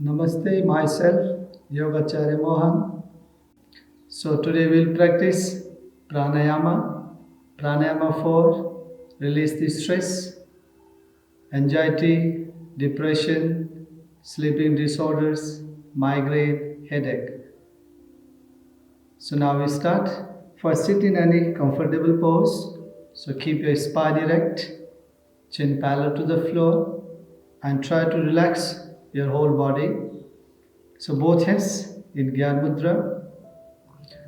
Namaste, myself, Yogacharya Mohan. So today we'll practice Pranayama. Pranayama for release the stress, anxiety, depression, sleeping disorders, migraine, headache. So now we start. First sit in any comfortable pose. So keep your spine erect, chin parallel to the floor, and try to relax your whole body. So both hands in Gyan Mudra.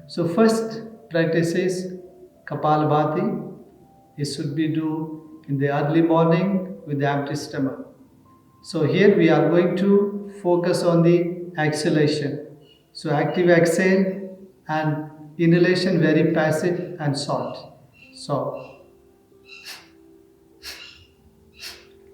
So first practice is Kapalbhati. It should be do in the early morning with the empty stomach. So here we are going to focus on the exhalation. So active exhale and inhalation very passive and short. So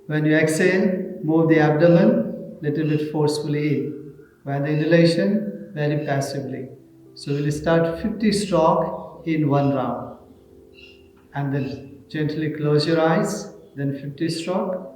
when you exhale, move the abdomen little bit forcefully in. When the inhalation, very passively. So we'll start 50 stroke in one round. And then gently close your eyes, then 50 stroke.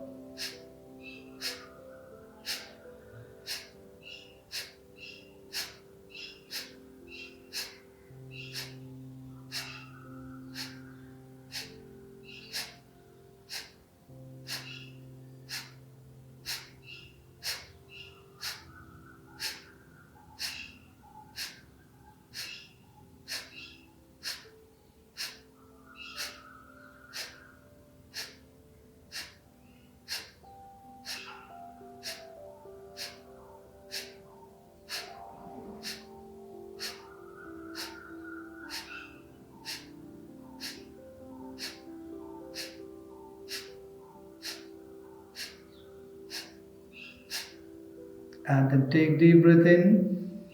And then take deep breath in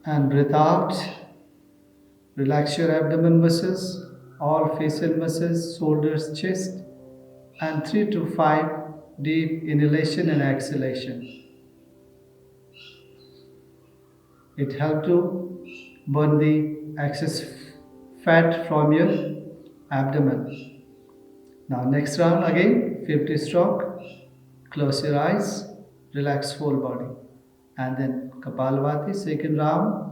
and breath out. Relax your abdomen muscles, all facial muscles, shoulders, chest, and 3 to 5 deep inhalation and exhalation. It helps to burn the excess fat from your abdomen. Now next round again, 50 stroke. Close your eyes, relax whole body. And then Kapalbhati, second round.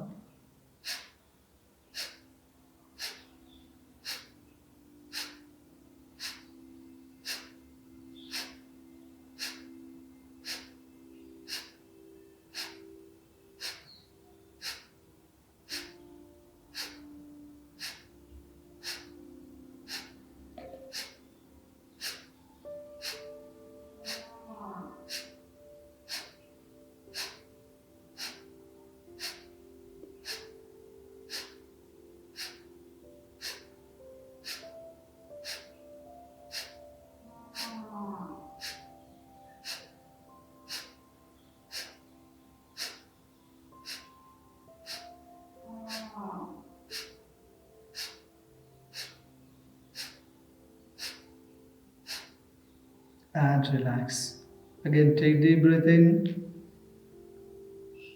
And relax. Again, take deep breath in,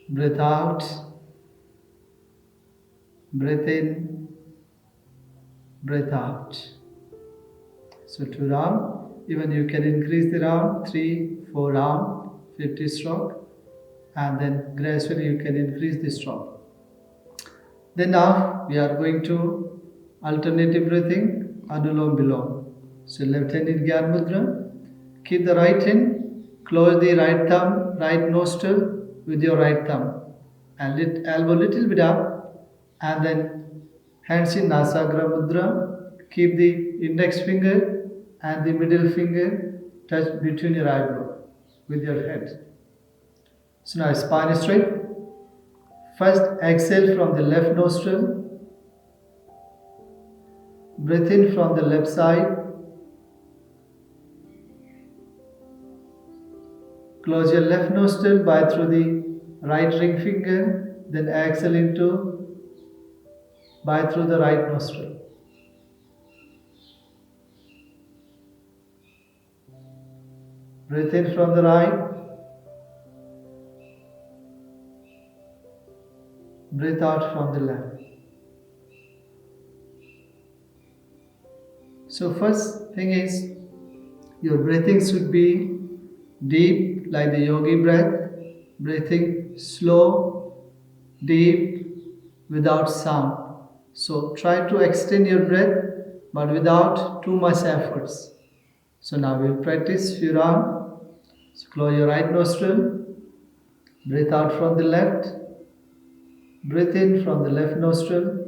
breath out, breath in, breath out. So 2 round, even you can increase the round, 3, 4 round, 50 stroke, and then gradually you can increase the stroke. Then now we are going to alternative breathing, Anulom-Vilom. So left hand in Gyan Mudra. Keep the right hand, close the right thumb, right nostril with your right thumb, and lift elbow little bit up, and then hands in Nasagra Mudra. Keep the index finger and the middle finger touch between your eyebrow with your head. So now spine is straight. First exhale from the left nostril. Breathe in from the left side. Close your left nostril by through the right ring finger, then exhale into by through the right nostril. Breathe in from the right. Breathe out from the left. So first thing is your breathing should be Deep like the yogi breath, breathing slow, deep, without sound. So try to extend your breath but without too much efforts. So now we'll practice few rounds. So close your right nostril, breathe out from the left, breathe in from the left nostril,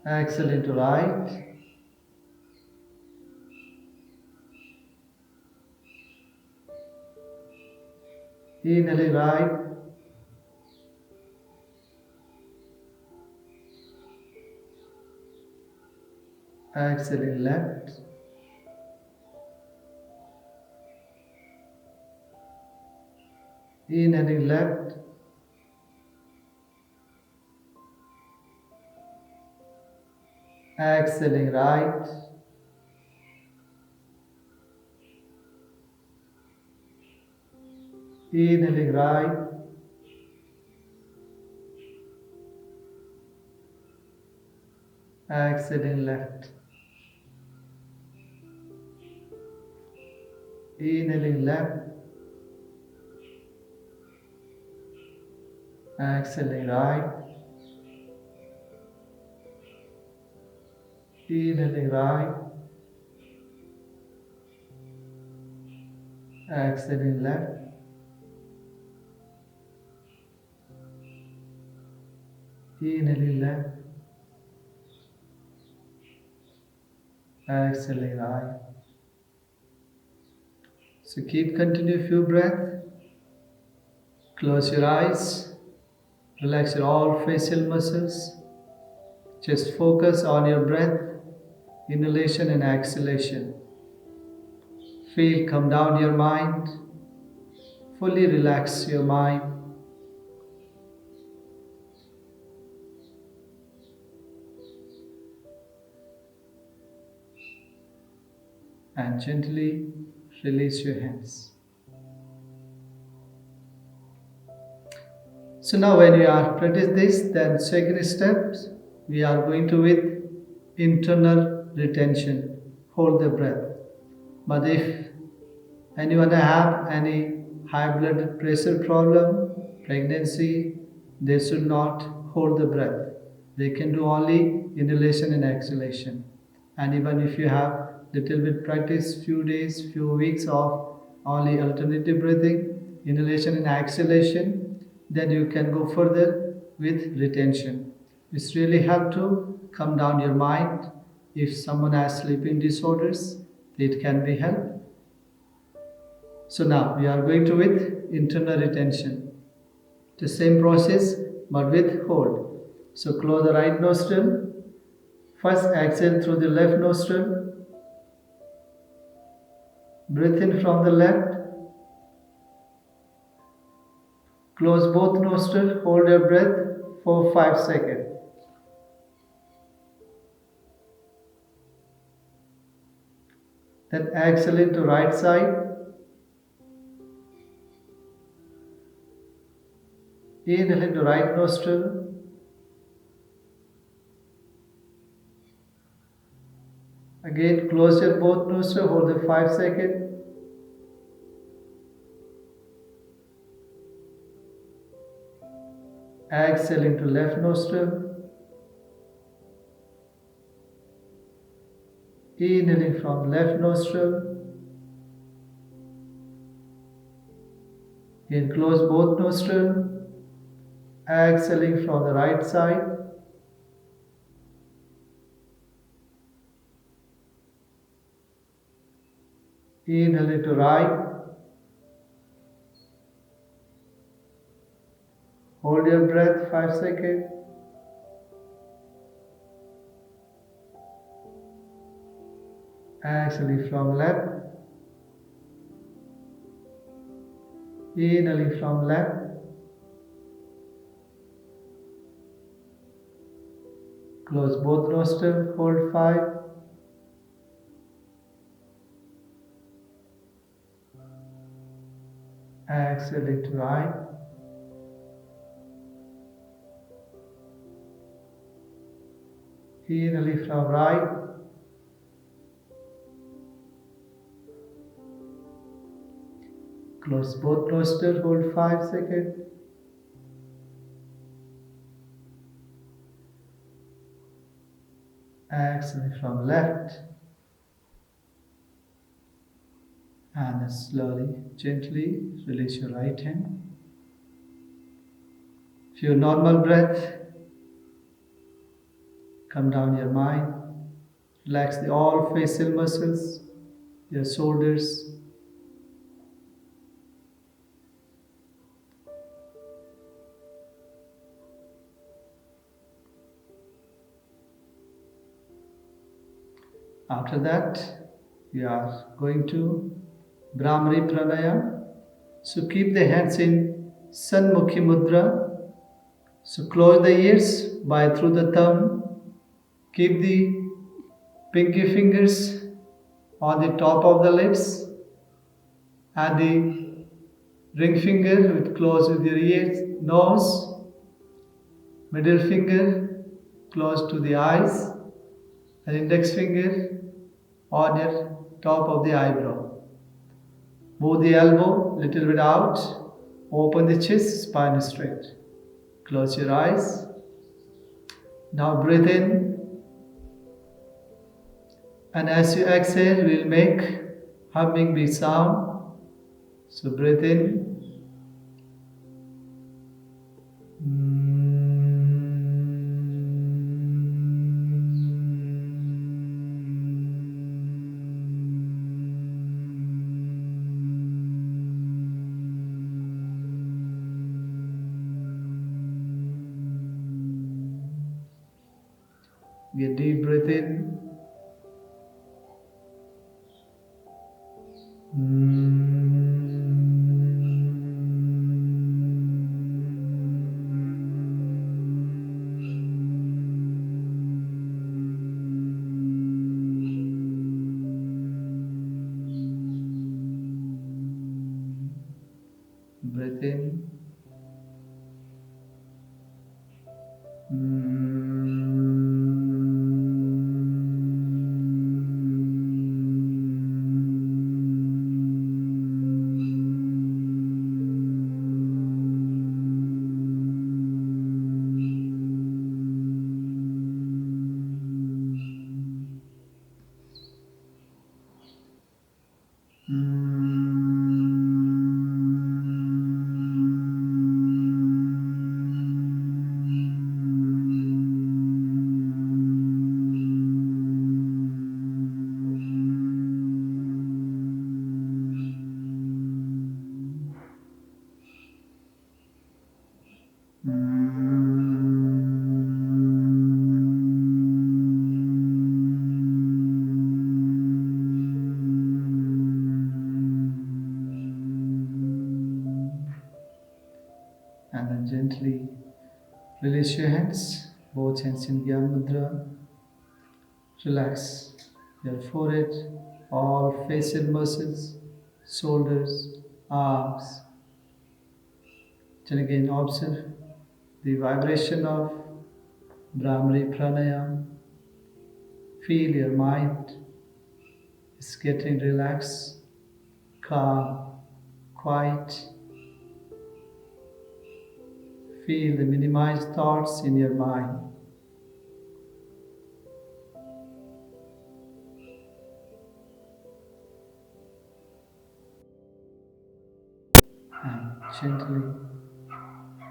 exhale into right, inhaling right, exhaling left, inhaling left, exhaling right, inhaling right, exhaling left, inhaling left, exhaling right, inhaling right, exhaling left, inhaling left, exhaling right. So keep continue few breath. Close your eyes. Relax your all facial muscles. Just focus on your breath, inhalation and exhalation. Feel come down your mind. Fully relax your mind. And gently release your hands. So now when you are practice this, then second step, we are going to with internal retention. Hold the breath. But if anyone have any high blood pressure problem, pregnancy, they should not hold the breath. They can do only inhalation and exhalation. And even if you have little bit practice, few days, few weeks of only alternative breathing, inhalation and exhalation, then you can go further with retention. It's really help to calm down your mind. If someone has sleeping disorders, it can be helped. So now we are going to with internal retention. The same process but with hold. So close the right nostril. First exhale through the left nostril. Breathe in from the left. Close both nostrils. Hold your breath for 5 seconds. Then exhale into right side. Inhale into right nostril. Again, close your both nostrils, hold the 5 seconds. Exhale into left nostril. Inhaling from left nostril. Again, close both nostrils. Exhaling from the right side. Inhale into right. Hold your breath 5 seconds. Exhaling from left. Inhaling from left. Close both nostrils, hold 5. Exhaling to right. Inhaling from right. Close both nostrils, hold 5 seconds. Exhale from left. And then slowly, gently release your right hand. For your normal breath, come down your mind. Relax all facial muscles, your shoulders. After that, we are going to Brahmari Pranayama. So keep the hands in Sanmukhi Mudra. So close the ears by through the thumb. Keep the pinky fingers on the top of the lips and the ring finger with close with your ears, nose, middle finger close to the eyes, and index finger on your top of the eyebrow. Move the elbow little bit out, open the chest, spine straight. Close your eyes. Now breathe in, and as you exhale, we'll make humming beat sound. So breathe in. Get deep breath in. Breathe in. And then gently release your hands, both hands in Gyan Mudra. Relax your forehead, all facial muscles, shoulders, arms. Then again observe the vibration of Brahmari Pranayama. Feel your mind is getting relaxed, calm, quiet. Feel the minimized thoughts in your mind. And gently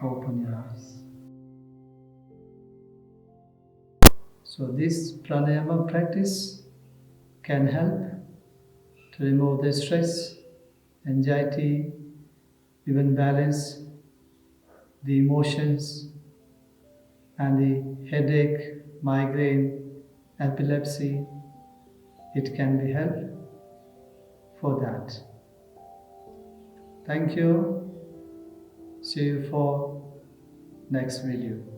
open your eyes. So this pranayama practice can help to remove the stress, anxiety, even balance the emotions and the headache, migraine, epilepsy. It can be help for that. Thank you. See you for next video.